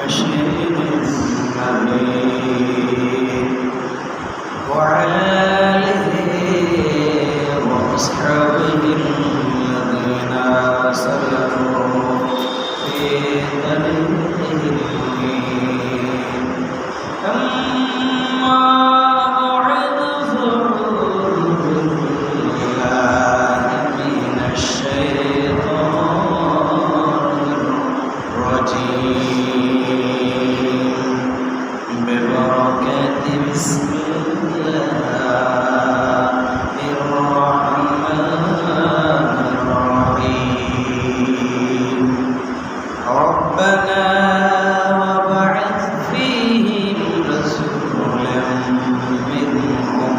بشير نذير وعلى آله وأصحابه الذين سلكوا في طريقه المبين أما بعد فأعوذ بالله من الشيطان الرجيم ببركة بسم الله الرحمن الرحيم ربنا وبعث فيهم رسولا منهم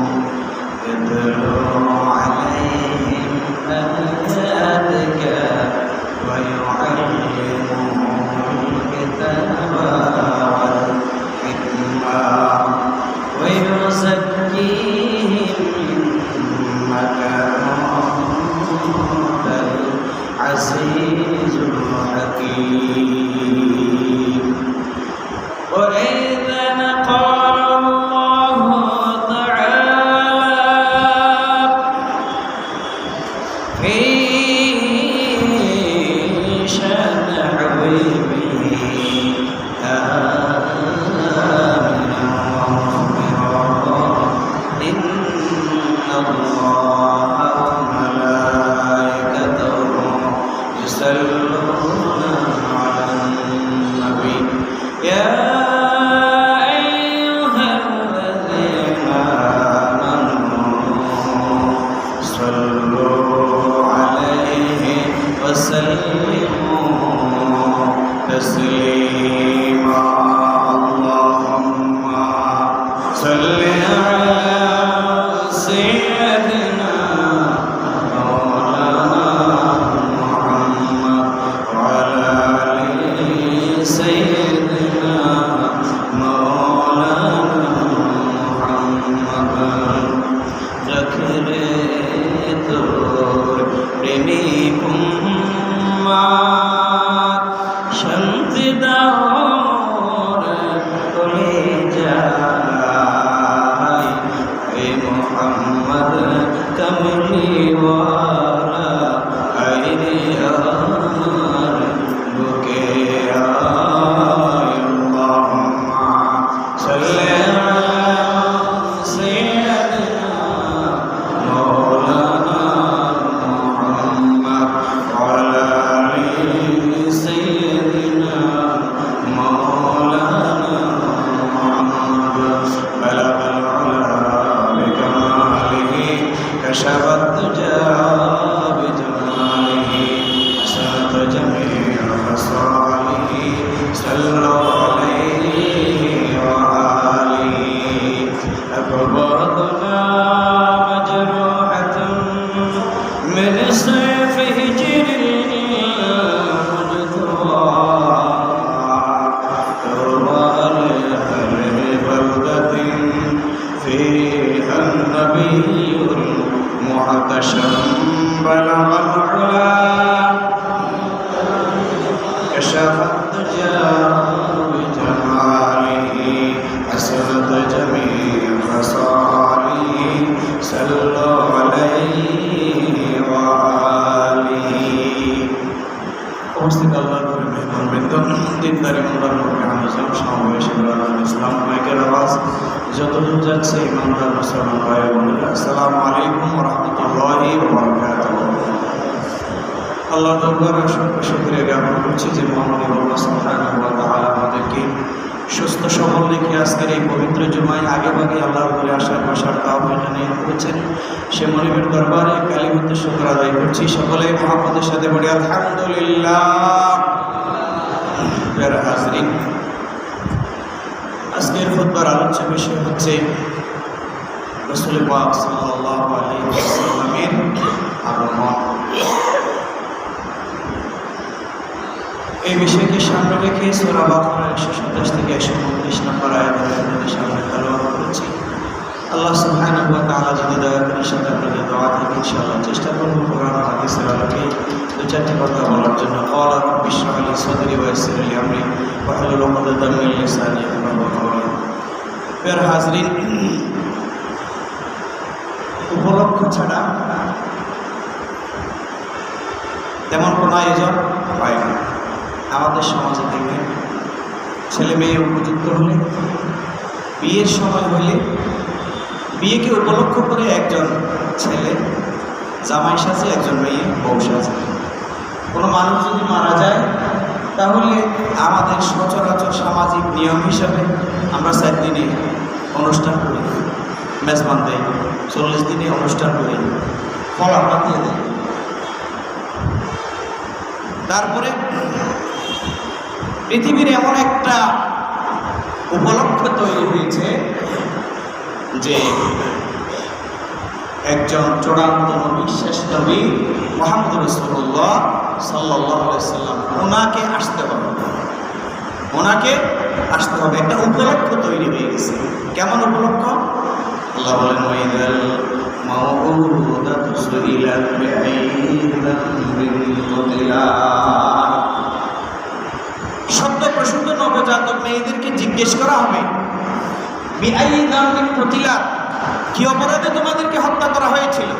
يتلو عليهم آياتك ويعلمهم الكتاب والحكمة ويزكيهم إنك أنت العزيز الحكيم وإذا قال الله تعالى في شأن حبيبه آمنا ومغفرا إن الله وملائكته يصلون على النبي يا أيها الذين آمنوا صلوا عليه وسلموا تسليما اللهم صل على سيدنا مولانا محمد وعلى آل سيدنا مولانا محمد ذكره তোর প্রেমিক উম্মত শান্তি দাও তোলে যায় হে মুহাম্মদ কমলিওয়ালা আইরে আমার বুকে আয় আল্লাহুম্মা সাল্লি আলা সাইয়্যিদিনা মাওলানা মুহাম্মদ ওয়া আলা আলি সাইয়্যিদিনা মাওলানা মুহাম্মদ বালাগাল উলা বিকামালিহি كشفت الدجى بجماله حسنت جميع خصاله صلوا عليه وآله أكبرنا مجروحة من سيف هجر المجتوى تروى لأهل بلدة فيها النبي محتشم بلغ العلا كشف الدجى بجماله حسنت جميع خصاله صلوا عليه وآله উপস্থিত আল্লাহর মেহমান বৃন্দ দিনদারি মোল্লার মুরব্বি সমাবেশে ইসলাম মাইকের আওয়াজ যতদূর যাচ্ছে ইমানদার মুসলমান ভাই বোনেরা আসসালামু আলাইকুম ওয়া রাহমাতুল্লাহি ওয়া বারাকাতুহু আল্লাহ দরবারে অসংখ্য শুকরিয়া জ্ঞাপন করছি যে মহান আল্লাহ সুবহানাহু ওয়া তাআলা আমাদেরকে সুস্থ সবল রেখে আজকের এই পবিত্র জুমায় আগে ভাগে আল্লাহর ঘরে আসার বসার তাওফিক দান করেছেন সে মনিবের দরবারে কালিমাতে শুকর আদায় করছি সকলে মুহাম্মদের সাথে বলি আলহামদুলিল্লাহ প্রিয় হাজরিন আজকের খুতবার আলোচ্য বিষয় হচ্ছে রাসূল পাক সাল্লাল্লাহু আলাইহি ওয়াসাল্লামের আগমন এই বিষয়কে সামনে রেখে সূরা বাকারা 127 থেকে 129 নম্বর আয়াত আপনাদের সামনে তেলাওয়াত করেছি আল্লাহ সুবহানাহু ওয়া তাআলা যদি দয়া করে সাথে আপনাদের দোয়া থেকে ইনশাআল্লাহ চেষ্টা করব কোরআন হাদিসের আলোকে দু চারটি কথা বলার জন্য ক্বালা রাব্বি ইশরাহ লি صدري ويسر لي أمري واحلل عقدة من لساني يفقهوا قولي প্রিয় হাজরিন, উপলক্ষ ছাড়া তেমন কোনো আয়োজন হয় না। আমাদের সমাজে দেখবেন ছেলে মেয়ে উপযুক্ত হলে, বিয়ের সময় হলে, বিয়েকে উপলক্ষ করে একজন ছেলে জামাই সাজে, একজন মেয়ে বউ সাজে। কোনো মানুষ যদি মারা যায় তাহলে আমাদের সচরাচর সামাজিক নিয়ম হিসাবে আমরা 4 দিনে অনুষ্ঠান করি, মেজবান দেয়, 40 দিনে অনুষ্ঠান করি, ফল আমরা দিয়ে দেয়। তারপরে পৃথিবীর এমন একটা উপলক্ষ তৈরি হয়েছে যে একজন চূড়ান্ত নবী, শেষ নবী মুহাম্মদ রাসূলুল্লাহ সাল্লাল্লাহু আলাইহি সাল্লাম, ওনাকে আসতে হবে, ওনাকে আসতে হবে। একটা উপলক্ষ তৈরি হয়ে গেছে। কেমন উপলক্ষ? আল্লাহ বলেন, ওয়াইদাল মাউউদাতু সুইলাত বিআইয়ি যামবিন কুতিলাত। সদ্য প্রসূত নবজাতক মেয়েদেরকে জিজ্ঞেস করা হবে, বিআইয়ি যামবিন কুতিলাত, কি অপরাধে তোমাদেরকে হত্যা করা হয়েছিল?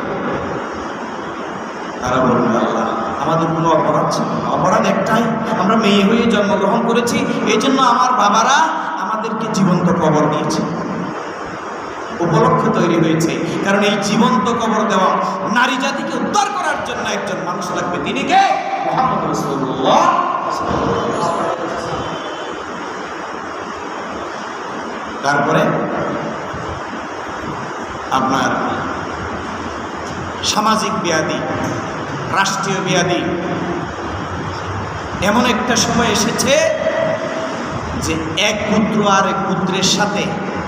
তারা বলবে, আল্লাহ আমাদের কোনো অপরাধ ছিল না, অপরাধ একটাই, আমরা মেয়ে হয়ে জন্মগ্রহণ করেছি, এই জন্য আমার বাবারা আমাদেরকে জীবন্ত কবর দিয়েছে। উপলক্ষ তৈরি হয়েছে, কারণ এই জীবন্ত কবর দেওয়া নারী জাতিকে উদ্ধার করার জন্য একজন মানুষ লাগবে। তিনি কে? মুহাম্মদ রাসূলুল্লাহ। তারপরে আপনার সামাজিক ব্যাধি, রাষ্ট্রীয় ব্যাধি, এমন একটা সময় এসেছে যে এক পুত্র আর এক পুত্রের সাথে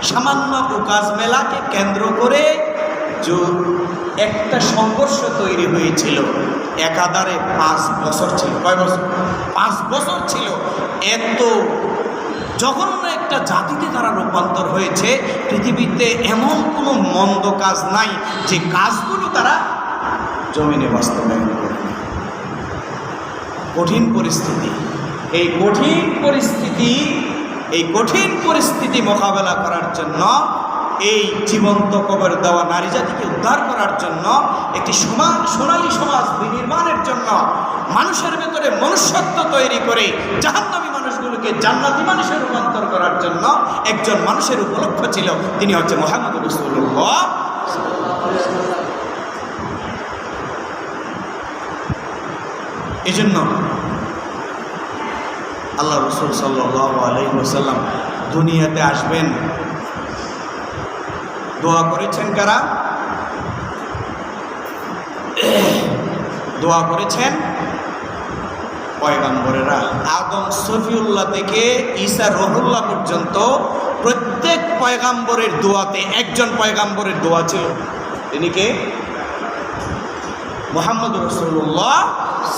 সামান্য উকাজ মেলাকে কেন্দ্র করে যে একটা সংঘর্ষ তৈরি হয়েছিল, একাধারে 5 বছর ছিল। কয় বছর? 5 বছর ছিল। এত জঘন্য একটা জাতিতে তারা রূপান্তর হয়েছে। পৃথিবীতে এমন কোনো মন্দ কাজ নাই যে কাজগুলো তারা জমিনে বাস্তবায়ন করে। কঠিন পরিস্থিতি, এই কঠিন পরিস্থিতি মোকাবেলা করার জন্য, এই জীবন্ত কবর দেওয়া নারী জাতিকে উদ্ধার করার জন্য, একটি সোনালী সমাজ বিনির্মাণের জন্য, মানুষের ভেতরে মনুষ্যত্ব তৈরি করে জাহান্নামী মানুষগুলোকে জান্নাতি মানুষে রূপান্তর করার জন্য একজন মানুষের উপলক্ষ ছিল, তিনি হচ্ছে মুহাম্মদ রাসূলুল্লাহ। এই জন্য আল্লাহ রাসূল সাল্লাল্লাহু আলাইহি ওয়াসাল্লাম দুনিয়াতে আসবেন, দোয়া করেছেন কারা? দোয়া করেছেন পয়গম্বরেরা। আদম সফিউল্লাহ থেকে ঈসা রুহুল্লাহ পর্যন্ত প্রত্যেক পয়গম্বরের দোয়াতে একজন পয়গম্বরের দোয়া ছিল, তিনি কে? মুহাম্মদ রাসূলুল্লাহ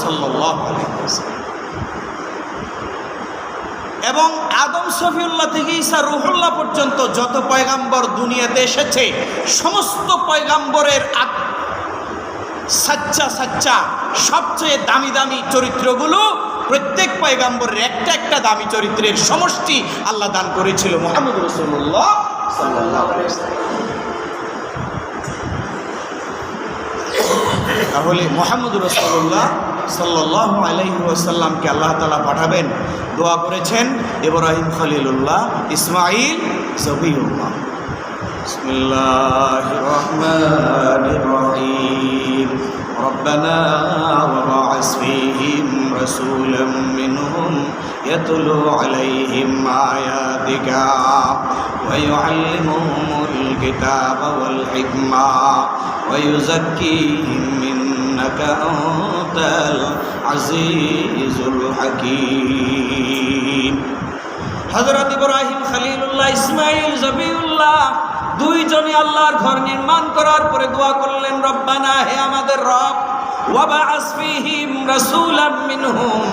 সাল্লাল্লাহু আলাইহি ওয়াসাল্লাম। এবং আদম সফিউল্লাহ থেকে ঈসা রুহুল্লাহ পর্যন্ত যত পয়গাম্বর দুনিয়াতে এসেছে, সমস্ত পয়গাম্বরের সাচ্চা সবচেয়ে দামি দামি চরিত্রগুলো প্রত্যেক পয়গাম্বরের একটা দামি চরিত্রের সমষ্টি আল্লাহ দান করেছিল মুহাম্মদ রাসূলুল্লাহ সাল্লাল্লাহু আলাইহি ওয়াসাল্লাম। তাহলে মুহাম্মদ রাসূলুল্লাহ সাল্লাল্লাহু আলাইহি ওয়াসাল্লামকে আল্লাহ তাআলা পাঠাবেন। দোয়া করেছেন ইব্রাহিম খলিলুল্লাহ, ইসমাঈল জবিউল্লাহ। বিসমিল্লাহির রহমানির রহিম। রব্বানা ওয়াবআস ফীহিম রাসূলাম মিনহুম ইয়াতলু আলাইহিম আয়াতিকা ওয়া ইউআল্লিমুহুমুল কিতাবা ওয়াল হিকমা ওয়া ইউযাক্কিহিম ইন্নাকা আনতাল আজিজুল হাকীম। হযরত ইব্রাহিম খলিলুল্লাহ, ইসমাঈল জবিউল্লাহ দুইজনে আল্লাহর ঘর নির্মাণ করার পরে দোয়া করলেন, রব্বানা, হে আমাদের রব, ওয়াবআস ফীহিম রাসূলাম মিনহুম,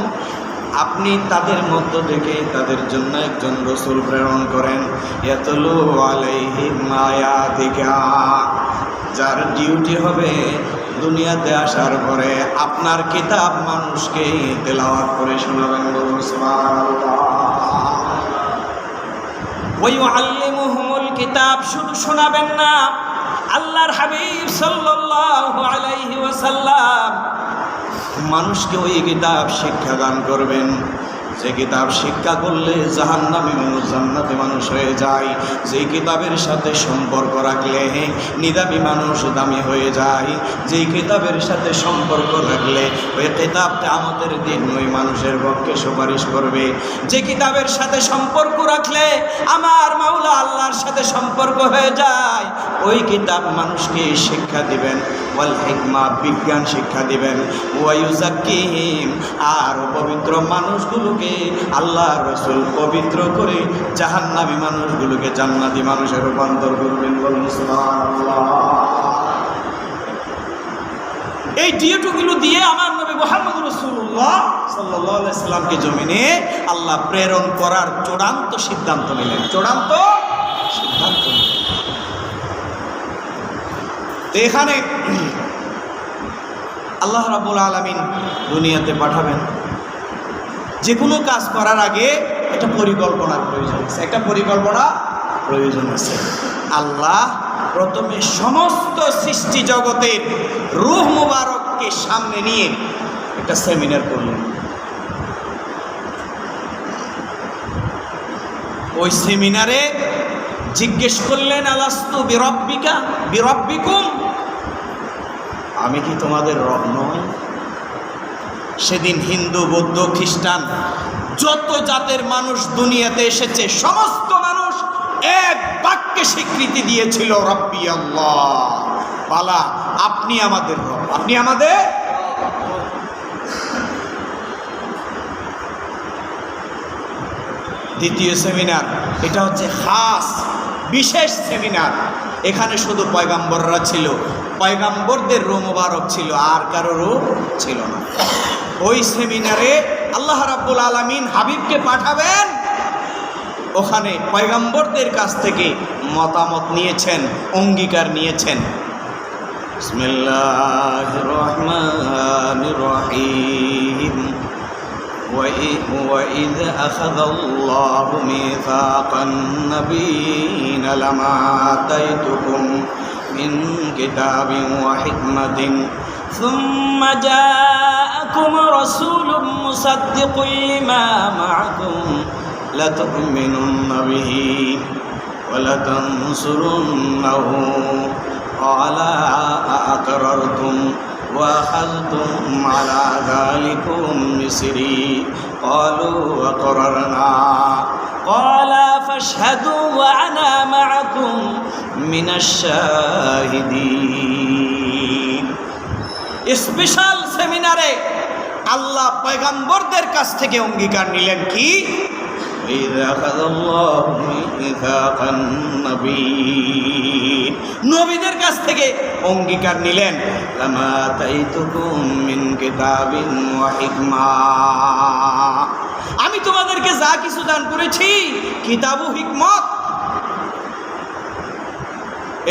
আপনি তাদের মধ্য থেকে তাদের জন্য একজন রাসূল প্রেরণ করেন, ইয়াতলু আলাইহিম আয়াতিকা, যার ডিউটি হবে দুনিয়াতে আসার পরে আপনার কিতাব মানুষকে তেলাওয়াত করে শোনাবেন। সুবহানাল্লাহ। ওয়া ইউআল্লিমুহুমুল কিতাব, শুধু শোনাবেন না, আল্লাহর হাবিব সাল্লাল্লাহু আলাইহি ওয়াসাল্লাম মানুষকে ওই কিতাব শিক্ষা দান করবেন, যে কিতাব শিক্ষা করলে জাহান্নামী মানুষ জান্নাতি মানুষ হয়ে যায়, যেই কিতাবের সাথে সম্পর্ক রাখলে নিদামি মানুষ দামি হয়ে যায়, যেই কিতাবের সাথে সম্পর্ক রাখলে ওই কিতাবটা আমাদের দিন ওই মানুষের পক্ষে সুপারিশ করবে, যে কিতাবের সাথে সম্পর্ক রাখলে আমার মাওলা আল্লাহর সাথে সম্পর্ক হয়ে যায়, ওই কিতাব মানুষকে শিক্ষা দিবেন। ওয়াল হিকমা, বিজ্ঞান শিক্ষা দিবেন। ওয়া ইউযাক্কিহিম, আর পবিত্র মানুষগুলোকে আল্লাহ রাসূল পবিত্র করে জাহান্নামী মানুষগুলোকে জান্নাতি মানুষে রূপান্তর করবেন। বলুন সুবহানাল্লাহ। এই ডিউটিগুলো দিয়ে আমার নবী মুহাম্মদ রাসূলুল্লাহ সাল্লাল্লাহু আলাইহি সাল্লামকে জমিনে আল্লাহ প্রেরণ করার চূড়ান্ত সিদ্ধান্ত নিলেন। চূড়ান্ত সিদ্ধান্ত নিলেন। এখানে আল্লাহ রাব্বুল আলামিন দুনিয়াতে পাঠাবেন, যে কোনো কাজ করার আগে একটা পরিকল্পনার প্রয়োজন আছে, একটা পরিকল্পনা প্রয়োজন আছে। আল্লাহ প্রথমে সমস্ত সৃষ্টি জগতের রূহ মুবারককে সামনে নিয়ে একটা সেমিনার করলেন। ওই সেমিনারে জিজ্ঞেস করলেন, আলাস্তু বিরব্বিকা বিরব্বিকুম, আমি কি তোমাদের রব নই? সেদিন হিন্দু, বৌদ্ধ, খ্রিস্টান যত জাতের মানুষ দুনিয়াতে এসেছে সমস্ত মানুষ এক বাক্যে স্বীকৃতি দিয়েছিল, রব্বি আল্লাহ, বালা আপনি আমাদের রব, আপনি আমাদের। দ্বিতীয় সেমিনার, এটা হচ্ছে খাস বিশেষ সেমিনার। এখানে শুধু পয়গাম্বররা ছিল, পয়গাম্বরদের রূহ মুবারক ছিল, আর কারো রূহ ছিল না। ওই সেমিনারে আল্লাহ রাব্বুল আলামিন হাবিবকে পাঠাবেন, ওখানে পয়গাম্বরদের কাছ থেকে মতামত নিয়েছেন, অঙ্গীকার নিয়েছেন। বিসমিল্লাহির রহমানির রহিম। وَإِذْ أَخَذَ اللَّهُ مِيثَاقَ النَّبِيِّينَ لَمَا آتَيْتُكُم مِّن كِتَابٍ وَحِكْمَةٍ ثُمَّ جَاءَكُمْ رَسُولٌ مُّصَدِّقٌ لِّمَا مَعَكُمْ لَتُؤْمِنُنَّ بِهِ وَلَتَنصُرُنَّهُ قَالَ أَأَقْرَرْتُمْ وَأَخَذْتُمْ عَلَى ذَلِكُمْ إِصْرِي قَالُوا أَقْرَرْنَا قَالَ فَاشْهَدُوا وَأَنَا مَعَكُمْ مِنَ الشَّاهِدِينَ। স্পেশাল সেমিনারে আল্লাহ পয়গম্বরদের কাছ থেকে অঙ্গীকার নিলেন কি? নবীদের কাছ থেকে অঙ্গীকার নিলেন, আমি তোমাদেরকে যা কিছু দান করেছি, কিতাব ও হিকমত,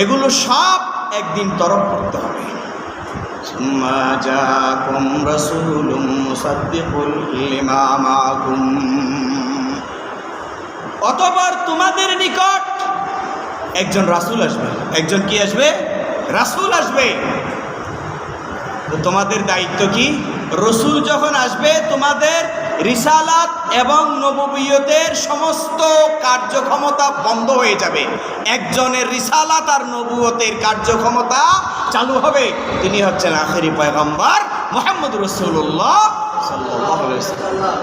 এগুলো সব একদিন তরক করতে হবে। অতঃপর তোমাদের নিকট একজন রাসূল আসবে। একজন কি আসবে? রাসূল আসবে। তো তোমাদের দায়িত্ব কি? রাসূল যখন আসবে তোমাদের রিসালাত এবং নবুয়তের সমস্ত কার্যক্ষমতা বন্ধ হয়ে যাবে। একজনের রিসালাত আর নবুয়তের কার্যক্ষমতা চালু হবে, তিনি হচ্ছেন আখেরি পয়গম্বর মুহাম্মদ রাসূলুল্লাহ সাল্লাল্লাহু আলাইহি ওয়াসাল্লাম।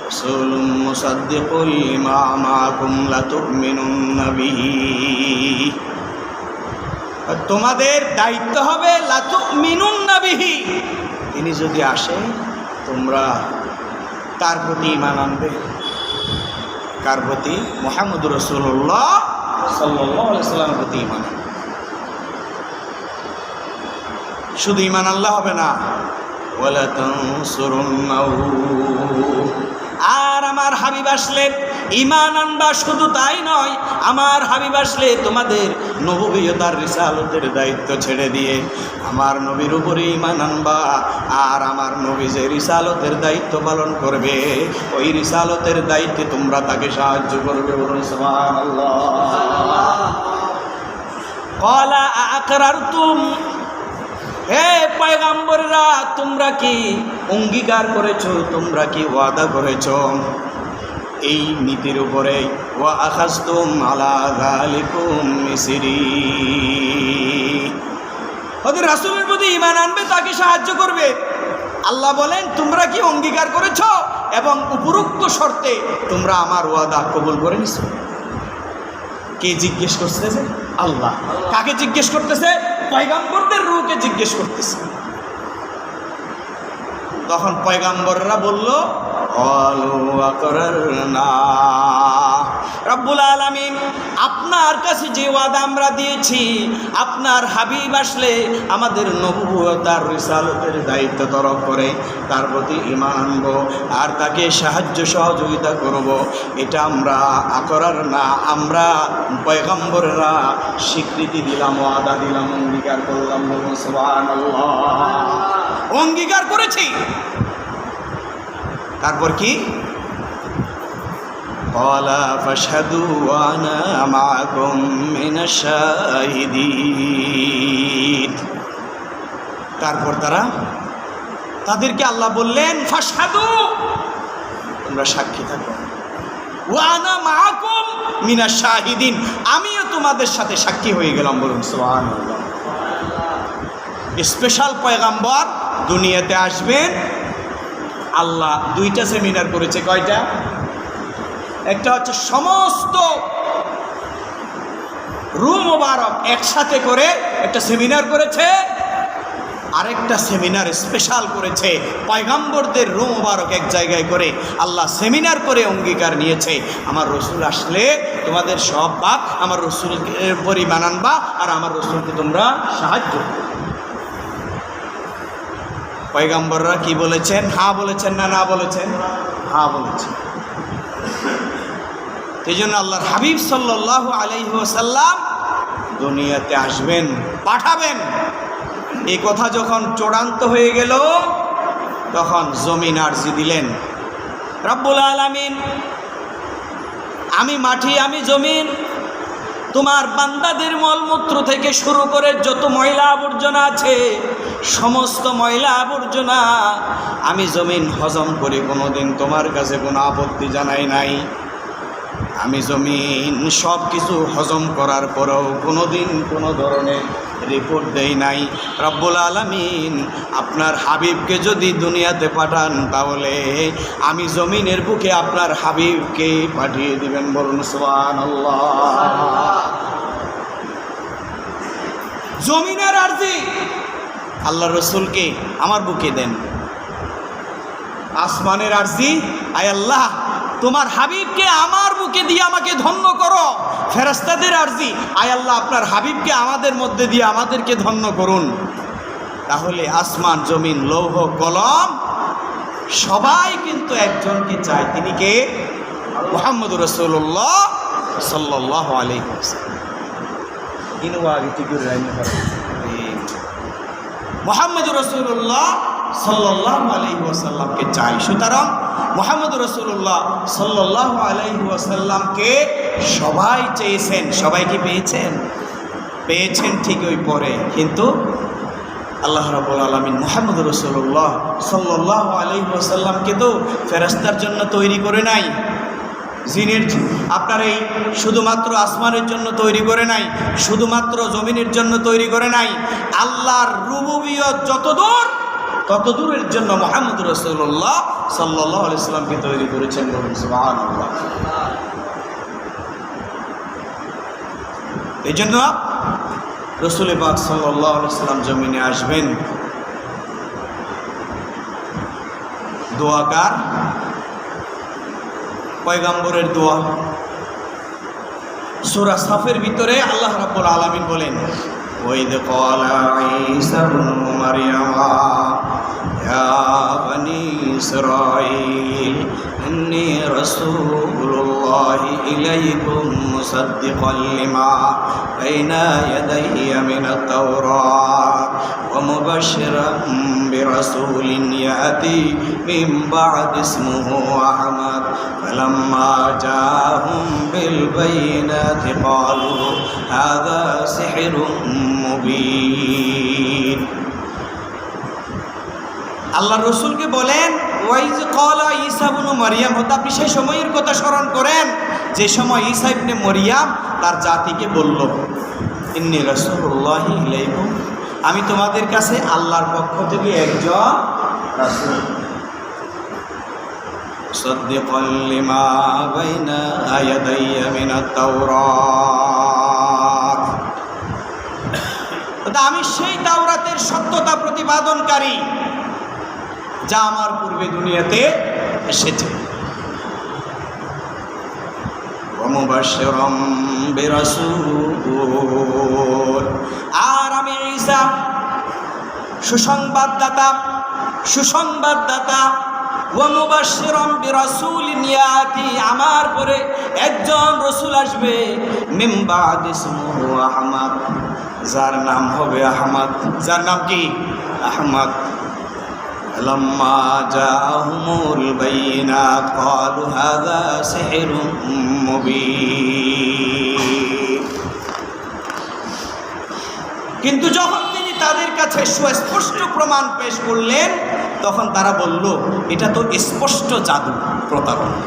রাসূলুম মুসাদ্দিকুল লিমা মাআকুম লাতুমিনুন্না বিহি। তোমাদের দায়িত্ব হবে লাতুমিনুন্না বিহি, তিনি যদি আসে তোমরা তার প্রতি ঈমান আনবে। কার প্রতি? মুহাম্মদ রাসূলুল্লাহ সাল্লাল্লাহু আলাইহি ওয়াসাল্লামের প্রতি ঈমান আনবে। শুধু ঈমান আনলে হবে না, ওয়ালা তানসুরুন্নাহু, আর আমার হাবিব আসলে ঈমান আনবা, শুধু তাই নয়, আমার হাবিব আসলে তোমাদের নবুয়তার রিসালতের দায়িত্ব ছেড়ে দিয়ে আমার নবীর উপরে ঈমান আনবা, আর আমার নবী যে রিসালতের দায়িত্ব পালন করবে ওই রিসালতের দায়িত্বে তোমরা তাকে সাহায্য করবে। বলুন সুবহানাল্লাহ। ক্বালা আকরারতুম, হে পয়গম্বররা তোমরা কি অঙ্গীকার করেছো, তোমরা কি ওয়াদা করেছো এই নীতির উপরে? ওয়া আখাযতুম আলা যালিকুম ইসরি, ওদের রাসূলের প্রতি ঈমান আনবে, তাকে সাহায্য করবে। আল্লাহ বলেন তোমরা কি অঙ্গীকার করেছো এবং উপরোক্ত শর্তে তোমরা আমার ওয়াদা কবুল করে নিছো? কে জিজ্ঞেস করতেছে? আল্লাহ। কাকে জিজ্ঞেস করতেছে? পয়গম্বরদের রূহকে জিজ্ঞেস করতেছে। তখন পয়গম্বররা বলল ক্বালু আকরারনা। রব্বুল আলামিন আপনার কাছে যে ওয়াদা আমরা দিয়েছি, আপনার হাবিব আসলে আমাদের নবুয়তার রিসালতের দায়িত্ব তরফ করে তার প্রতি ঈমান আনব আর তাকে সাহায্য সহযোগিতা করব, এটা আমরা আকরার না, আমরা পয়গম্বররা স্বীকৃতি দিলাম, ওয়াদা দিলাম, অঙ্গীকার করলাম। সুবহানাল্লাহ, অঙ্গীকার করেছি। তারপর কি? ক্বালা ফাশহাদু ওয়া আনা মাআকুম মিনাশ শাহিদিন। তারপর তাদেরকে আল্লাহ বললেন ফাশহাদু, তোমরা সাক্ষী থাকো, ওয়া আনা মাআকুম মিনাশ শাহিদিন, আমিও তোমাদের সাথে সাক্ষী হয়ে গেলাম। বলুন সুবহানাল্লাহ। স্পেশাল পয়গম্বর দুনিয়াতে আসবেন। আল্লাহ দুইটা সেমিনার করেছে। কয়টা? একটা হচ্ছে সমস্ত রূহ মুবারক একসাথে করে একটা সেমিনার করেছে, আরেকটা সেমিনার স্পেশাল করেছে পয়গম্বরদের রূহ মুবারক এক জায়গায় করে আল্লাহ সেমিনার করে অঙ্গীকার নিয়েছে, আমার রসুল আসলে তোমাদের সব বাপ আমার রসুলের পরিমাণ আনবা আর আমার রসুলকে তোমরা সাহায্য করবে। পয়গম্বররা কি বলেছেন? হ্যাঁ বলেছেন না না বলেছেন? হ্যাঁ বলেছেন। এই জন্য আল্লাহর হাবিব সাল্লাল্লাহু আলাইহি ওয়াসাল্লাম দুনিয়াতে আসবেন, পাঠাবেন। এই কথা যখন চূড়ান্ত হয়ে গেল তখন জমিন আরজি দিলেন, রব্বুল আলামিন আমি মাটি, আমি জমিন, তোমার বান্দাদের মলমূত্র থেকে শুরু করে যত ময়লা আবর্জনা আছে সমস্ত ময়লা আবর্জনা আমি জমিন হজম করে কোনোদিন তোমার কাছে কোনো আপত্তি জানাই নাই। আমি জমিন সব কিছু হজম করার পরেও কোনোদিন কোনো ধরনের রিপোর্ট দেই নাই। রব্বুল আলামিন আপনার হাবিবকে যদি দুনিয়াতে পাঠান তাহলে আমি জমিনের বুকে আপনার হাবিবকে পাঠিয়ে দিবেন। বলুন সুবহানাল্লাহ। জমিনের আরজি আল্লাহ রসুলকে আমার বুকে দেন। আসমানের আরজি, আয় আল্লাহ তোমার হাবিবকে আমার বুকে দিয়ে আমাকে ধন্য করো। ফেরেশতাদের আরজি, আয় আল্লাহ আপনার হাবিবকে আমাদের মধ্যে দিয়ে আমাদেরকে ধন্য করুন। তাহলে আসমান, জমিন, লৌহ, কলম সবাই কিন্তু একজনকে চায়। তিনি কে? মুহাম্মদুর রাসূলুল্লাহ সাল্লাল্লাহু আলাইহি ওয়াসাল্লাম। মুহাম্মদুর রাসূলুল্লাহ সাল্লাল্লাহু আলাইহি ওয়াসাল্লামকে চাই। সুতরাং মুহাম্মদুর রাসূলুল্লাহ সাল্লাল্লাহু আলাইহি ওয়াসাল্লামকে সবাই চেয়েছেন। সবাই কি পেয়েছেন? পেয়েছেন ঠিকই পরে, কিন্তু আল্লাহ রাব্বুল আলামিন মুহাম্মদুর রাসূলুল্লাহ সাল্লাল্লাহু আলাইহি ওয়াসাল্লামকে তো ফেরেশতার জন্য তৈরি করে নাই, জিনের আপনার এই শুধুমাত্র আসমানের জন্য তৈরি করে নাই, শুধুমাত্র জমিনের জন্য তৈরি করে নাই। আল্লাহর রুবুবিয়ত যতদূর ততদূরের জন্য মুহাম্মদুর রাসূলুল্লাহ সাল্লাল্লাহু আলাইহি ওয়াসাল্লামকে তৈরি করেছেন। বলুন সুবহানাল্লাহ। এই জন্য রাসূল পাক সাল্লাল্লাহু আলাইহি ওয়াসাল্লাম জমিনে আসবেন। দোয়াকার পয়গম্বরের দোয়া। সূরা সাফের ভিতরে আল্লাহ রাব্বুল আলামিন বলেন, ওয়াইদ ক্বালা ঈসা ইবনু মারইয়াম يا بني إسرائيل إني رسول الله إليكم مصدقا لما بين يدي من التوراة ومبشرا برسول يأتي من بعد اسمه أحمد فلما جاءهم بالبينات قالوا هذا سحر মুবিন। আল্লাহ রসুলকে বলেন ওয়াইজ ক্বালা ঈসা ইবনে মারইয়াম, হতে আপনি সেই সময়ের কথা স্মরণ করেন যে সময় ঈসা ইবনে মারইয়াম তার জাতিকে বলল ইন্নী রাসূলুল্লাহি ইলাইকুম, আমি তোমাদের কাছে আল্লাহর পক্ষ থেকে একজন রাসূল, মুসাদ্দিকান লিমা বাইনা ইয়াদাইয়া মিনাত তাওরাত, আমি সেই তাওরাতের সত্যতা প্রতিপাদনকারী যা আমার পূর্বে দুনিয়াতে এসেছে। ওয়ামুবাশশিরাম বিরাসূল, আর আমি ঈসা সুসংবাদদাতা ওয়ামুবাশশিরাম বিরাসূলিন ইয়াতি, আমার পরে একজন রসুল আসবে মিন বাদ ইসমুহু আহমদ, যার নাম হবে আহমদ। যার নাম কি? আহমদ। লাম্মা জাআহুমুল বাইয়িনাত ক্বালু হাযা সিহরুম মুবিন, কিন্তু যখন তিনি তাদের কাছে সুস্পষ্ট প্রমাণ পেশ করলেন তখন তারা বলল এটা তো স্পষ্ট জাদু, প্রতারণা।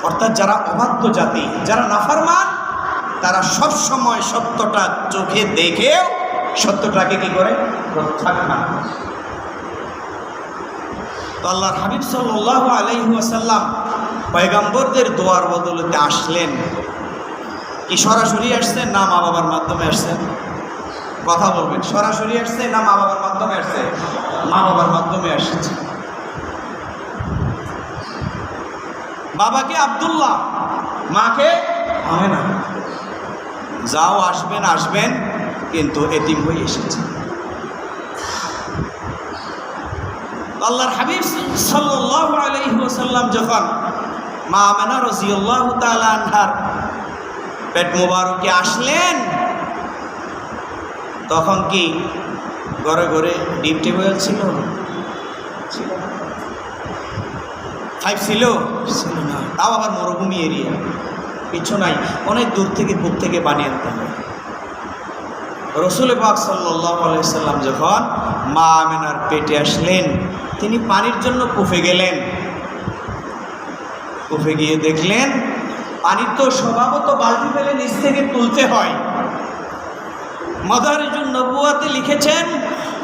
অর্থাৎ যারা অবাধ্য জাতি, যারা নাফরমান, তারা সব সময় সত্যটা চোখে দেখেও সত্যটাকে কি করে প্রত্যাখ্যান। তো আল্লাহর হাবিব সাল্লাল্লাহু আলাইহি ওয়াসাল্লাম পয়গম্বরদের দোয়ার বদলতে আসলেন। কি সরাসরি আসছেন না মা বাবার মাধ্যমে আসছেন? কথা বলবেন, সরাসরি আসছে না মা বাবার মাধ্যমে আসছে? মা বাবার মাধ্যমে আসছে। বাবাকে আব্দুল্লাহ, মাকে আমেনা। যাও আসবেন কিন্তু এতিম হয়ে এসেছে। আল্লাহর হাবিব সাল্লাল্লাহু আলাইহি ওয়াসাল্লাম যখন মা আমেনা রাদিয়াল্লাহু তাআলা আনহার পেট মোবারকে আসলেন তখন কি ঘরে ঘরে ডিপ টেবিল ছিল? ফাইভ ছিল না, তাও আবার মরুভূমি এরিয়া, কিছু নাই, অনেক দূর থেকে বুক থেকে পানি আনতে হয়। রসুল পাক সাল্লাল্লাহু আলাইহি সাল্লাম যখন মা আমেনার পেটে আসলেন তিনি পানির জন্য কুফে গেলেন। কুফে গিয়ে দেখলেন পানির তো স্বভাবত বালতি ফেলে নিচ থেকে তুলতে হয়। মাদারিজুন নবুয়াতে লিখেছেন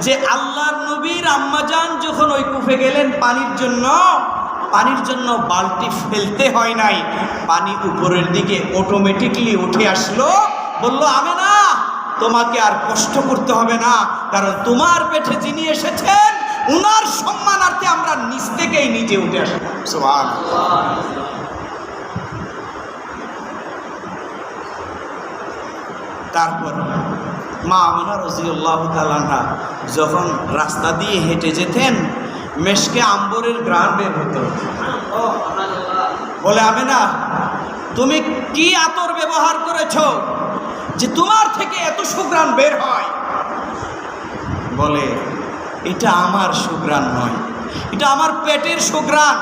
যে আল্লাহর নবীর আম্মাজান যখন ওই কুফে গেলেন পানির জন্য বালতি ফেলতে হয় নাই, পানি উপরের দিকে অটোমেটিকলি উঠে আসলো। বলল আমেনা তোমাকে আর কষ্ট করতে হবে না, কারণ তোমার পেটে যিনি এসেছেন উনার সম্মানার্থে আমরা নিচ থেকেই নিচে উঠে আসলাম। সুবহানাল্লাহ। তারপর মা আমেনা রাদিয়াল্লাহু তাআলা আনহা যখন রাস্তা দিয়ে হেঁটে যেতেন মেশকে আম্বরের ঘ্রাণ বের হতো। বলে আমেনা তুমি কি আতর ব্যবহার করেছো যে তোমার থেকে এত সুঘ্রাণ বের হয়? বলে এটা আমার সুঘ্রাণ নয়, এটা আমার পেটের সুঘ্রাণ।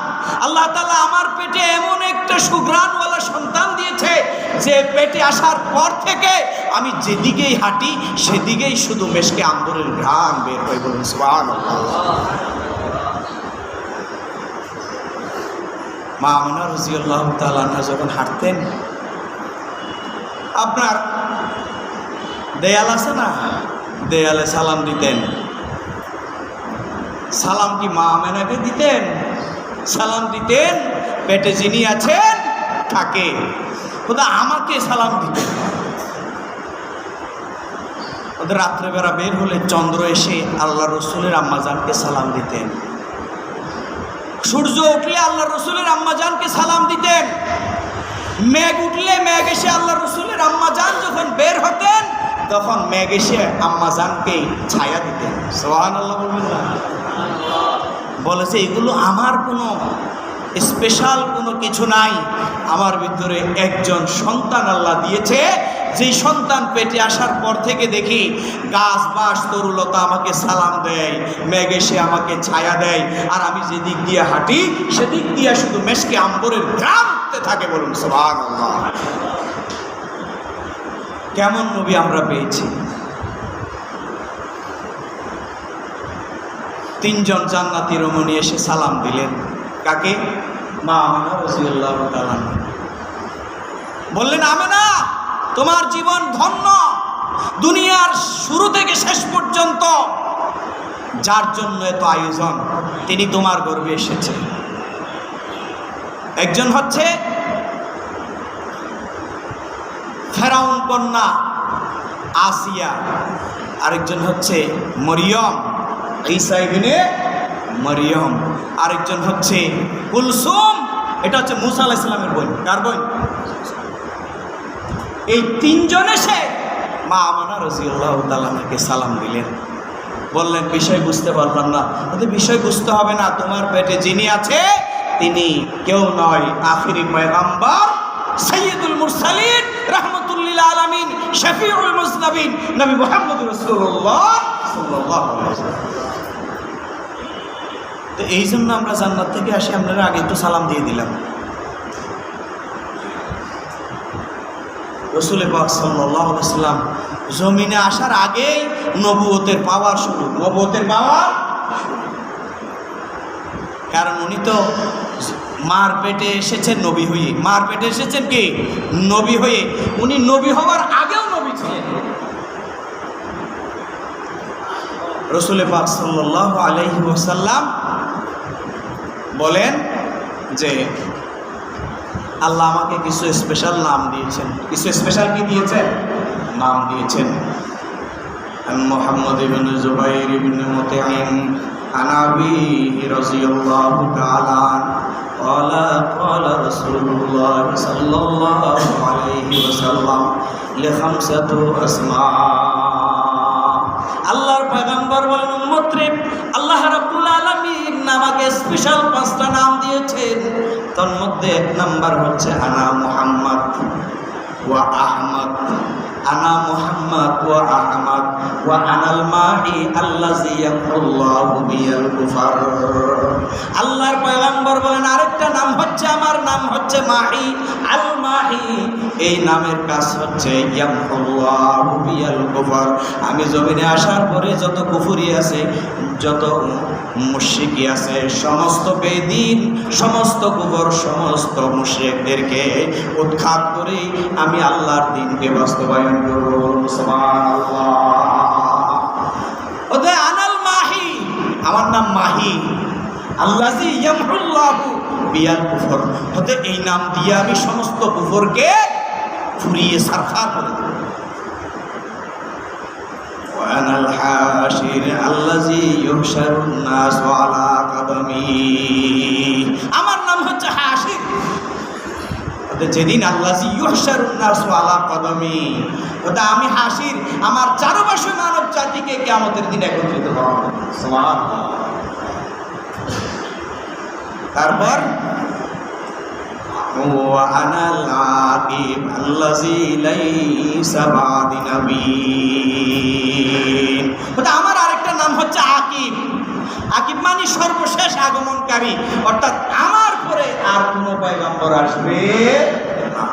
আল্লাহ তাআলা আমার পেটে এমন একটা সুঘ্রাণওয়ালা সন্তান দিয়েছে যে পেটে আসার পর থেকে আমি যেদিকেই হাঁটি সেদিকেই শুধু মেশকে আম্বরের ঘ্রাণ বের হয়। বলুন সুবহানাল্লাহ। মা আমেনা রাদিয়াল্লাহু তাআলা আনহা যখন হাঁটতেন আপনার দেয়াল আছে না, দেয়ালে সালাম দিতেন। সালাম কি মা আমেনাকে দিতেন? সালাম দিতেন পেটে যিনি আছেন তাকে, খোদা আমাকে সালাম দিতেন। ওদের রাত্রেবেলা বের হলে চন্দ্র এসে আল্লাহ রসুলের আম্মাজানকে সালাম দিতেন। সূর্য উঠলে আল্লাহ রসুলের আম্মাজানকে সালাম দিতেন। মেঘ উঠলে মেঘ এসে আল্লাহ রসুলের আম্মাজান যখন বের হতেন তখন মেঘ এসে আম্মা জানকে ছায়া দিতেন। সুবহানাল্লাহ বলবেন না? বলেছে এগুলো আমার কোনো স্পেশাল কোনো কিছু নাই, আমার ভিতরে একজন সন্তান আল্লাহ দিয়েছে, যেই সন্তান পেটে আসার পর থেকে দেখি গাছ বাস তরুলতা আমাকে সালাম দেয়, মেঘ এসে আমাকে ছায়া দেয়, আর আমি যেদিক দিয়ে হাঁটি সেদিক দিয়ে শুধু মেশকে আম্বরের গ্রাম উঠতে থাকে। বলুন সুবহানাল্লাহ। কেমন নবী আমরা পেয়েছি! তিনজন জান্নাতি রমণী এসে সালাম দিলেন। কাকে? মা আমেনা রাদিয়াল্লাহু তাআলা। বললেন, আমেনা তোমার জীবন ধন্য, দুনিয়ার শুরু থেকে শেষ পর্যন্ত যার জন্য এত আয়োজন তিনি তোমার গর্ভে এসেছে। একজন হচ্ছে ফেরাউন কন্যা আসিয়া, আরেকজন হচ্ছে মরিয়ম, ঈসা ইবনে মরিয়ম, আরেকজন হচ্ছে কুলসুম, এটা হচ্ছে মুসা আলাইহিস সালামের বোন। কার বোন? এই তিনজন এসে মা আমেনা রাদিয়াল্লাহু তাআলাকে সালাম দিলেন। বললেন, বিষয় বুঝতে পারলাম না। বলতে, বিষয় বুঝতে হবে না, তোমার পেটে যিনি আছে তিনি কেউ নয়, আখিরি পয়গম্বর সাইয়্যিদুল মুরসালিন রাহমাতুল লিল আলামিন শফিউল মুজনাবিন নবী মুহাম্মদুর রাসূলুল্লাহ সাল্লাল্লাহু আলাইহি ওয়াসাল্লাম। তো এই জন্য আমরা জান্নাত থেকে আসি, আপনারা আগে একটু সালাম দিয়ে দিলাম। রাসূল পাক সাল্লাল্লাহু আলাইহি ওয়াসাল্লাম জমিনে আসার আগেই নবুয়তের পাওয়ার শুরু, নবুয়তের পাওয়ার। কারণ উনি তো মার পেটে এসেছেন নবী হয়ে, মার পেটে এসেছেন কি? নবী হয়ে। উনি নবী হওয়ার আগেও নবী ছিলেন। রাসূল পাক সাল্লাল্লাহু আলাইহি ওয়াসাল্লাম বলেন যে আল্লাহ আমাকে কিছু স্পেশাল নাম দিয়েছেন। কিছু স্পেশাল কি দিয়েছেন? নাম দিয়েছেন। মুহাম্মদ ইবনে জুবাইর ইবনে মুতঈম আন আবিহি রাদিয়াল্লাহু তাআলা ক্বালা ক্বালা রাসূলুল্লাহ সাল্লাল্লাহু আলাইহি ওয়াসাল্লাম লিখামসাতু আসমা। আল্লাহর পয়গম্বর বলেন, উম্মত রে, আল্লাহ রাব্বুল আলামিন আমাকে স্পেশাল 5টা নাম দিয়েছেন। তার মধ্যে এক নাম্বার হচ্ছে আনা মুহাম্মদ ওয়া আহমদ, আনা মুহাম্মদ ওয়া আহমদ ওয়া আনাল মাহি আল্লাযী ইয়াকুল্লাহু বিল কুফার। আল্লাহর পয়গম্বর বলেন আরেকটা নাম হচ্ছে, আমার নাম হচ্ছে মাহি, আল মাহি। এই নামের কাজ হচ্ছে ইয়াকুল্লাহু বিল কুফার। আমি জমিনে আসার পরে যত কুফরি আছে, যত মুশরিকি আছে, সমস্ত বেদিন, সমস্ত কুফর, সমস্ত মুশরিকদেরকে উৎখাত করে আমি আল্লাহর দ্বীনকে বাস্তবায়ন করব। সুবহানাল্লাহ। ওদের আনাল মাহি, আমার নাম মাহি, আল্লাযী ইয়ামহুল্লাহু বিল কুফর। হতে এই নাম দিয়ে আমি সমস্ত কুফরকে ফুরিয়ে সারখার করে দেব। ওয়ানাল হাশির আল্লাযী ইউহশারুন নাস আলা কদমি। আমার নাম হচ্ছে হাশির। যেদিন আল্লাযী ইউহশারুন নাস আলা কদমি, ওটা আমি হাশির, আমার চারপাশে মানব জাতিকে কিয়ামতের দিন একত্রিত করা হবে। সুবহানাল্লাহ। তারপর ওয়া আনাল আকিব আল্লাযী লাইসা বাদি নবীন। ওটা আমার আরেকটা নাম হচ্ছে আকিব। আকিব মানে সর্বশেষ আগমনকারী, অর্থাৎ আমার পরে আর কোনো পয়গম্বর আসবে না।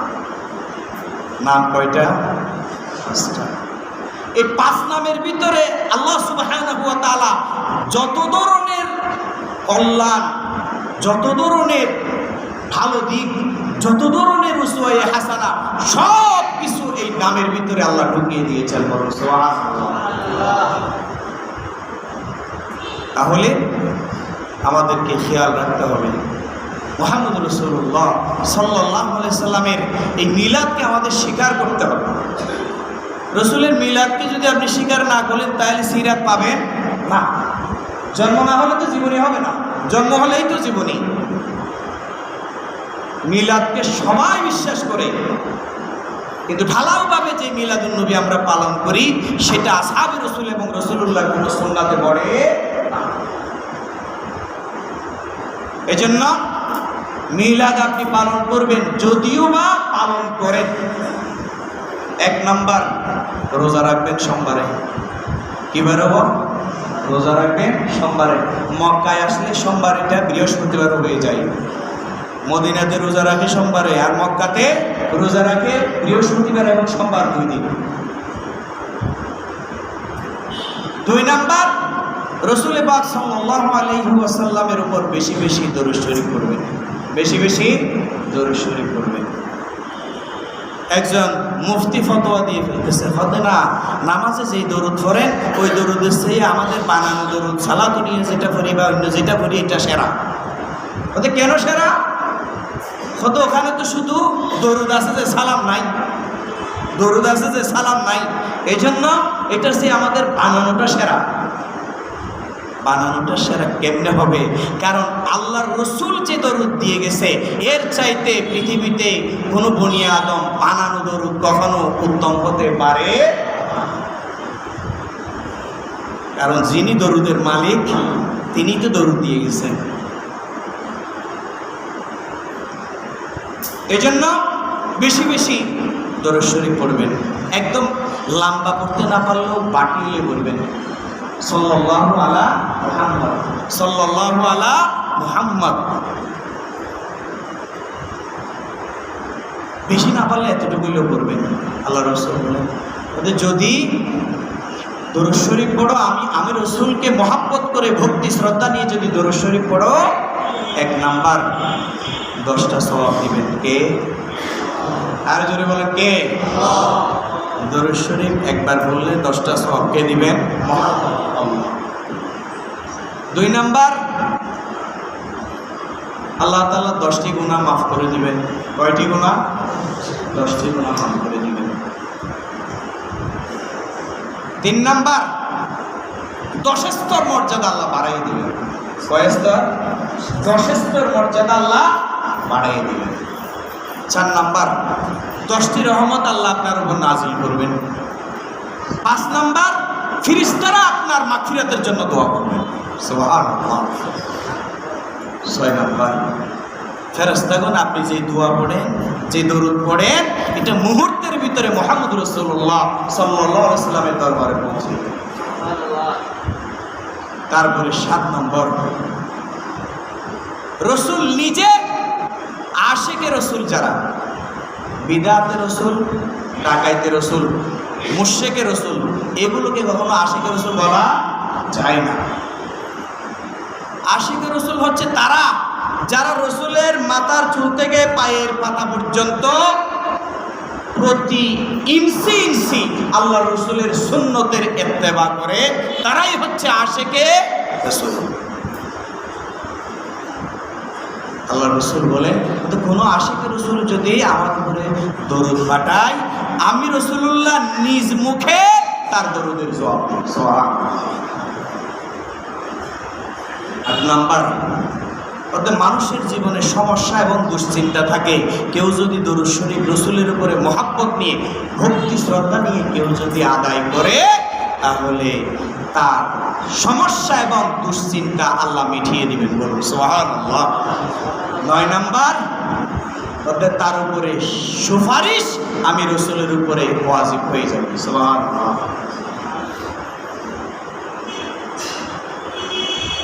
নাম কয়টা? 5টা। এই 5 নামের ভিতরে আল্লাহ সুবহানাহু ওয়া তাআলা যত ধরনের কল্যাণ, যত ধরনের ভালো দিক, যত ধরনের উসওয়ায়ে হাসানা, সব কিছু এই নামের ভিতরে আল্লাহ ঢুকিয়ে দিয়েছেন। সুবহানাল্লাহ। তাহলে আমাদেরকে খেয়াল রাখতে হবে মুহাম্মদ রাসূলুল্লাহ সাল্লাল্লাহু আলাইহি সাল্লামের এই মিলাদকে আমাদের স্বীকার করতে হবে। রসুলের মিলাদকে যদি আপনি স্বীকার না করেন তাহলে সিরাত পাবেন না। জন্ম না হলে তো জীবনী হবে না, জন্ম হলেই তো জীবনী। মিলাদকে সবাই বিশ্বাস করে, কিন্তু ঢালাওভাবে যে মিলাদুন্নবী আমরা পালন করি সেটা আসহাবে রাসূল এবং রাসূলুল্লাহর কোনো সুন্নাতে পড়ে না। এজন্য মিলাদ আপনি পালন করবেন, যদিও বা পালন করেন। 1 নাম্বার, রোজা রাখবেন সোমবারে। কি বেরোবো? রোজা রাখবেন সোমবারে। মক্কায় আসলে সোমবার এটা বৃহস্পতিবার হয়ে যায়। মদিনাতে রোজা রাখে সোমবারে, আর মক্কাতে রোজা রাখে বৃহস্পতিবার এবং সোমবার 2 দিন। 2 নাম্বার, রাসূল পাক সাল্লাল্লাহু আলাইহি ওয়াসাল্লামের উপর বেশি বেশি দরুদ শরীফ পড়বেন, বেশি বেশি দরুদ শরীফ পড়বেন। একজন মুফতি ফতোয়া দিয়ে ফেলতেছে, হতে না নামাজে যেই দরুদ পড়েন ওই দরুদের চেয়ে আমাদের বানানো দরুদ সালাতু নিয়ে যেটা পড়ি বা অন্য যেটা পড়ি এটা সেরা। হতে কেন সেরা? হতে ওখানে তো শুধু দরুদ আছে যে সালাম নাই, দরুদ আছে যে সালাম নাই, এই জন্য এটার চেয়ে আমাদের বানানোটা সেরা। বানানোটা সেরা কেমনে হবে? কারণ আল্লাহর রসুল যে দরুদ দিয়ে গেছে এর চাইতে পৃথিবীতে কোনো বনি আদম বানানো দরুদ কখনো উত্তম হতে পারে, কারণ যিনি দরুদের মালিক তিনি তো দরুদ দিয়ে গেছেন। এজন্য বেশি বেশি দরুদ শরীফ পড়বেন। একদম লম্বা পড়তে না পারলেও বাটিয়ে পড়বেন, সাল্লাল্লাহু আলা মুহাম্মদ, সাল্লাল্লাহু আলা মুহাম্মদ। বেশি না পারলে এতটুকুইও পড়বেন। আল্লাহ রাসূল বলেন যদি দরুদ শরীফ পড়ো, আমি রাসূলকে মহব্বত করে ভক্তি শ্রদ্ধা নিয়ে যদি দরুদ শরীফ পড়ো, 1 নাম্বার 10টা সওয়াব দিবেন। কে? আর জোরে বলেন কে? দরুদ শরীফ একবার বললে 10টা সওয়াব কে দিবেন? আল্লাহ। 2 নাম্বার, আল্লাহ তাআলা 10টি গুনাহ মাফ করে দিবেন। কয়টি গুনাহ? 10টি গুনাহ মাফ করে দিবেন। 3 নাম্বার, 10 স্তর মর্যাদা আল্লাহ বাড়াই দিবেন। কয় স্তর? 10 স্তর মর্যাদা আল্লাহ বাড়াই দিবেন। 4 নাম্বার, 10টি রহমত আল্লাহ আপনার উপর নাজিল করবেন। 5 নাম্বার, ফেরেশতারা আপনার মাগফিরাতের জন্য দোয়া করবেন। সুবহানাল্লাহ। 6 নাম্বার, ফেরেশতাগণ আপনি যে দোয়া পড়েন, যে দরুদ পড়েন, এটা মুহূর্তের ভিতরে মুহাম্মদ রাসূলুল্লাহ সাল্লাল্লাহু আলাইহি ওয়াসাল্লামের দরবারে পৌঁছে যাবে। তারপরে 7 নম্বর, রসুল নিজে আশিকে রসুল যারা, বিদআতে রসুল, ডাকাইতে রসুল, মুশরিকে রসুল, এগুলোকে কখনো আশিকে রসুল বলা যায় না। আশিকে রসুল হচ্ছে তারা যারা রসুলের মাথার চুল থেকে পায়ের পাতা পর্যন্ত প্রতি ইঞ্চি ইঞ্চি আল্লাহ রসুলের সুন্নতের ইত্তেবা করে, তারাই হচ্ছে আশিকে রসুল। আল্লাহ রসুল বলেন তো কোনো আশিকে রসুল যদি আমার উপরে দরুদ পাঠায়, আমি রসুলুল্লাহ নিজ মুখে তার দরুদের জবাব দিই। সুবহানাল্লাহ। 8 নাম্বার, অর্থাৎ মানুষের জীবনে সমস্যা এবং দুশ্চিন্তা থাকে, কেউ যদি দরুদ শরীফ রসুলের উপরে মহব্বত নিয়ে ভক্তি শ্রদ্ধা নিয়ে কেউ যদি আদায় করে, তাহলে তার সমস্যা এবং দুশ্চিন্তা আল্লাহ মিটিয়ে দিবেন। বলুন সুবহানাল্লাহ। 9 নাম্বার, অর্থাৎ তার উপরে সুপারিশ আমি রসুলের উপরে ওয়াজিব হয়ে যাবে। সুবহানাল্লাহ।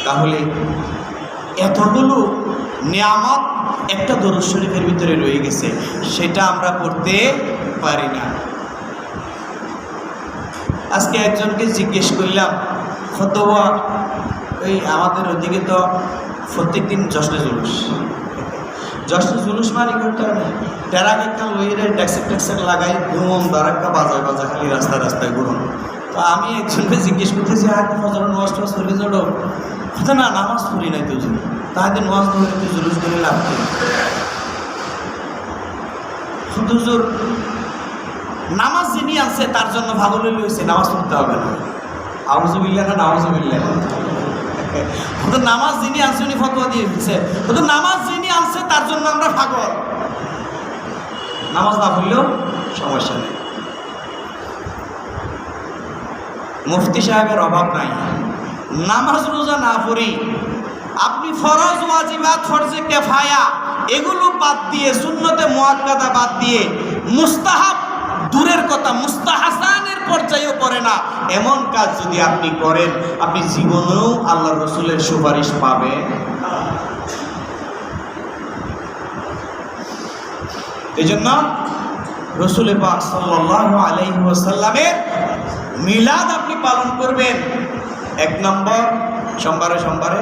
তাহলে এতগুলো নিয়ামত একটা দরুদ শরীফের ভিতরে রয়ে গেছে, সেটা আমরা পড়তে পারি না। আজকে একজনকে জিজ্ঞেস করলাম, ফতোয়া ওই আমাদের ওদিকে তো প্রত্যেক দিন জশ্নে জুলুস মানে করতে হবে, ট্যারাক একটা লইরে ট্যাক্সের লাগাই ঘুম দাঁড়াক্কা বাজায় খালি রাস্তায় ঘুরুন। তো আমি একজনকে জিজ্ঞেস করতেছি, হয়তো ফজর নামাজ টাজ করে যাবো, কথা না নামাজ পড়ি নাই তো জন্য, তাহলে নামাজ ধরে তুই জুলুস করে লাভ করি। হুজুর নামাজ যিনি আছে তার জন্য ভালো লইলে হয়েছে, নামাজ পড়তে হবে না। আউযুবিল্লাহ না নাউযুবিল্লাহ। তো নামাজ যিনি আনছে উনি ফতোয়া দিয়ে দিচ্ছে, তো নামাজ যিনি আনছে তার জন্য আমরা পাগল। নামাজ না পড়লেও সমস্যা নেই। মুফতি সাহেবের অভাব নাই। নামাজ রোজা না পড়ি, আপনি ফরজ ওয়াজিবাত ফরজে কিফায়া এগুলো বাদ দিয়ে, সুন্নতে মুআক্কাদা বাদ দিয়ে, মুস্তাহাব দূরের কথা মুস্তাহাসানের পর্যায়েও পড়ে না, এমন কাজ যদি আপনি করেন, আপনি জীবনেও আল্লাহ রসুলের সুপারিশ পাবেন। এই জন্য রসুল পাক সাল্লাল্লাহু আলাইহি ওয়াসাল্লামের মিলাদ আপনি পালন করবেন। 1 নম্বর, সোমবারে সোমবারে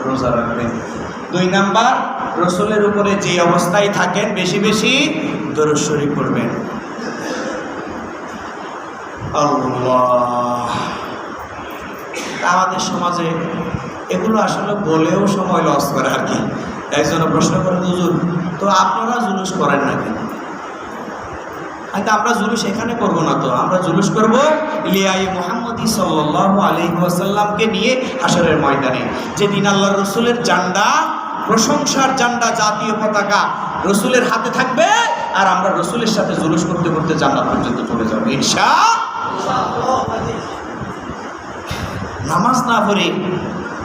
রোজা রাখবেন। 2 নম্বর, রসুলের উপরে যে অবস্থায় থাকেন বেশি বেশি দরুদ শরীফ পড়বেন। আল্লাহ, আমাদের সমাজে এগুলো আসলে বলেও সময় লস করে আর কি। একজন প্রশ্ন করে, হুজুর তো আপনারা জুলুস করেন নাকি? আমরা জুলুস এখানে করবো না, তো আমরা জুলুস করবো লিয়াই মুহাম্মদী সাল্লাল্লাহু আলাইহি ওয়াসাল্লামকে নিয়ে হাশরের ময়দানে, যেদিন আল্লাহ রসুলের ঝান্ডা, প্রশংসার ঝান্ডা, জাতীয় পতাকা রসুলের হাতে থাকবে, আর আমরা রসুলের সাথে জুলুস করতে করতে জান্নাত পর্যন্ত চলে যাবো ইনশাআল্লাহ। নামাজ না পড়ে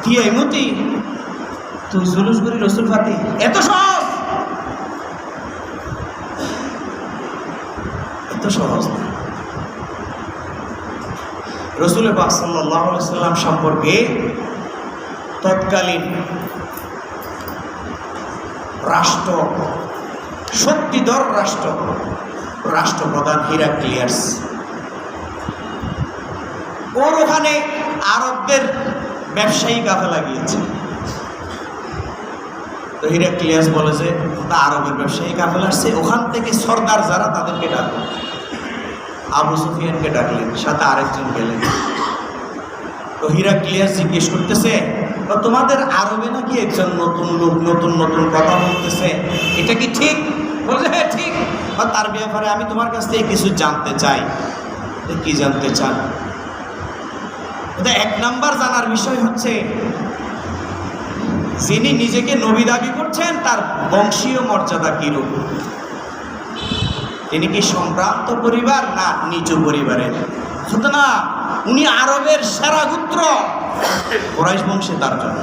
কি এমতি তুই জুলুস করি রসুল ফাতি, এত সহজ, এত সহজ না। রসুল পাক সাল্লাল্লাহু আলাইহি ওয়াসাল্লাম সম্পর্কে তৎকালীন রাষ্ট্র, শক্তিধর রাষ্ট্রপ্রধান হিরাক্লিয়াস, ওর ওখানে আরবদের ব্যবসায়ী কাফেলা গিয়েছে। তো হিরাক্লিয়াস বলে যে তা আরবের ব্যবসায়ী কাফেলা আসছে, ওখান থেকে সর্দার যারা তাদেরকে ডাকলেন, আবু সুফিয়ানকে ডাকলেন, সাথে আরেকজন গেলেন। তো হিরাক্লিয়াস জিজ্ঞেস করতেছে, তোমাদের আরবে নাকি একজন নতুন লোক নতুন নতুন কথা বলতেছে, এটা কি ঠিক? বলছে হ্যাঁ ঠিক। তার ব্যাপারে আমি তোমার কাছ থেকে কিছু জানতে চাই। কি জানতে চান? 1 নাম্বার জানার বিষয় হচ্ছে, যিনি নিজেকে নবী দাবি করছেন তার বংশীয় মর্যাদা কিরূপ? তিনি কি সম্ভ্রান্ত পরিবার না নিচু পরিবারের? না, উনি আরবের সেরা গোত্র, কুরাইশ বংশে, তার জন্য